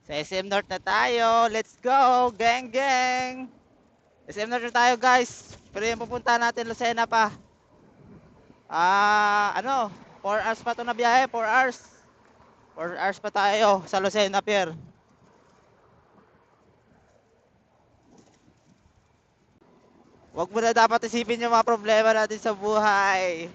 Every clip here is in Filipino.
Sa SM North na tayo. Let's go, gang gang. SM North na tayo, guys. Pero yung pupunta natin Lucena pa. Ano? 4 hours pa to na biyahe, 4 hours. 4 hours pa tayo sa Lucena Pier. Wag mo na dapat isipin yung mga problema natin sa buhay.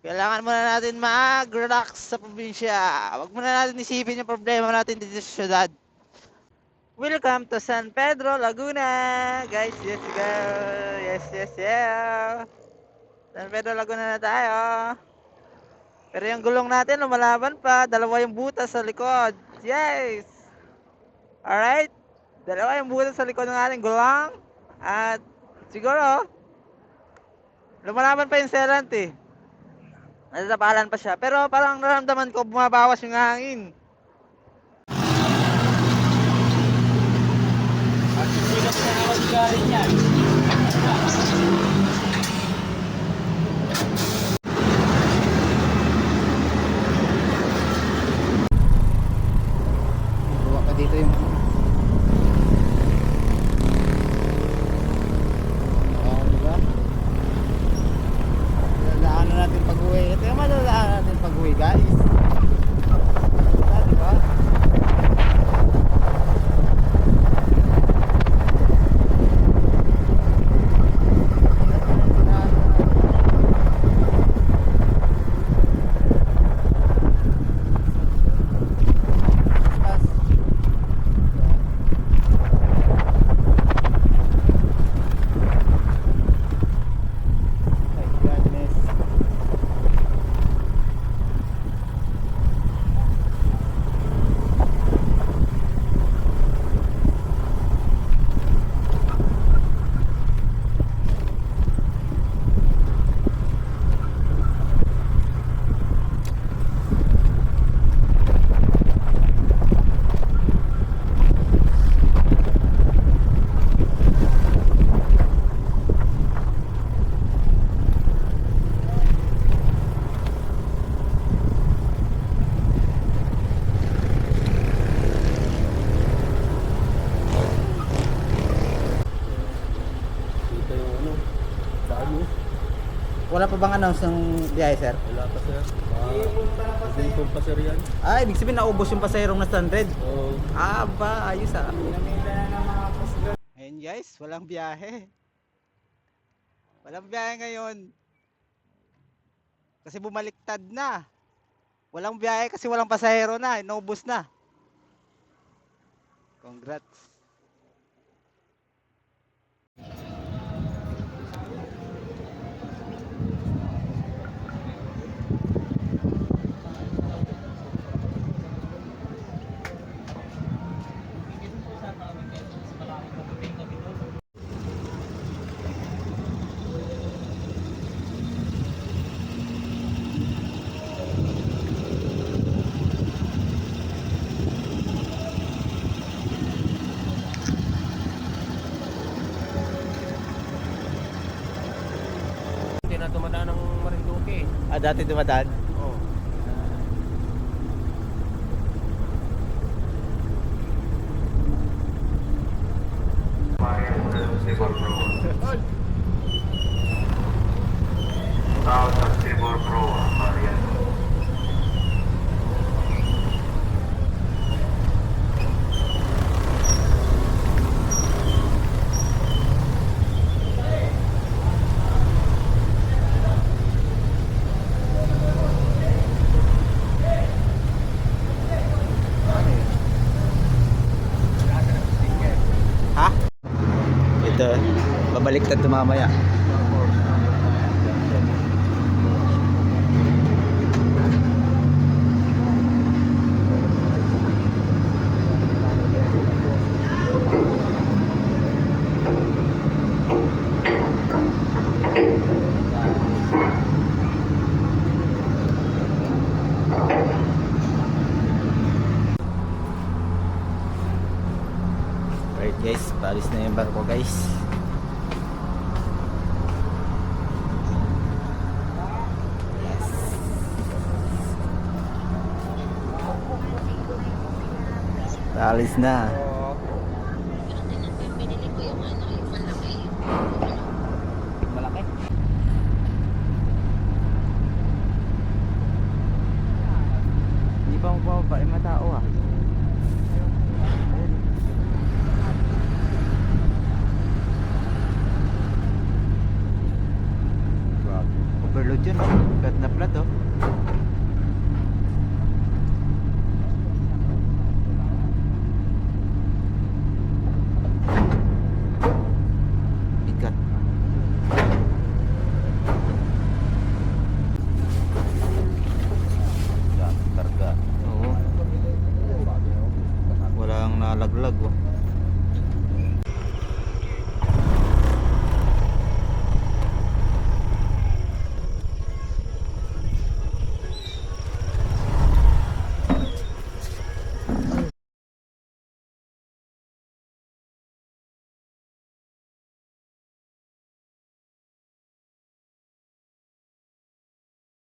Kailangan muna natin mag-relax sa probinsya. Wag muna natin isipin yung problema natin dito sa syudad. Welcome to San Pedro, Laguna. Guys, let's go. Yes, yes, yeah. San Pedro, Laguna na tayo. Pero yung gulong natin lumalaban pa. Dalawa yung butas sa likod. Yes. Alright. Dalawa yung butas sa likod ng ating gulong. At siguro, lumalaban pa yung sealant eh. Nasasapalan pa siya. Pero parang nararamdaman ko bumabawas yung hangin. Sigat na ako si Galing yan. Buwa pa dito yung diba? Lalaanan natin pag-uwi. Ito yung malalaanan natin pag-uwi, guys. Diba? Dito yung ano, saan mo? Wala pa bang announce ng biyahe, sir? Wala pa sir. Dito pa sir yan. Ibig sabihin naubos yung pasahero na 100. Oo. Ba, ayos Ayun guys, walang biyahe. Walang biyahe ngayon. Kasi bumaliktad na. Walang biyahe kasi walang pasahero na, inaubos na. Congrats. Hindi na tumadaan ng Marinduque. Dati dumadaan. Oo. South of Tibor Pro, Marian. Ha? Ito, babaliktad ito mamaya. Alright guys, paalis na yung barko guys. Yes. Alis na. Oo. Binili ko yung ano, yung malaki. Malaki. Hindi pa mababa yung matao ah. Grabe. Overload yun oh. Flat na flat oh. Bigat. Karga. Oo. Walang nalaglag oh.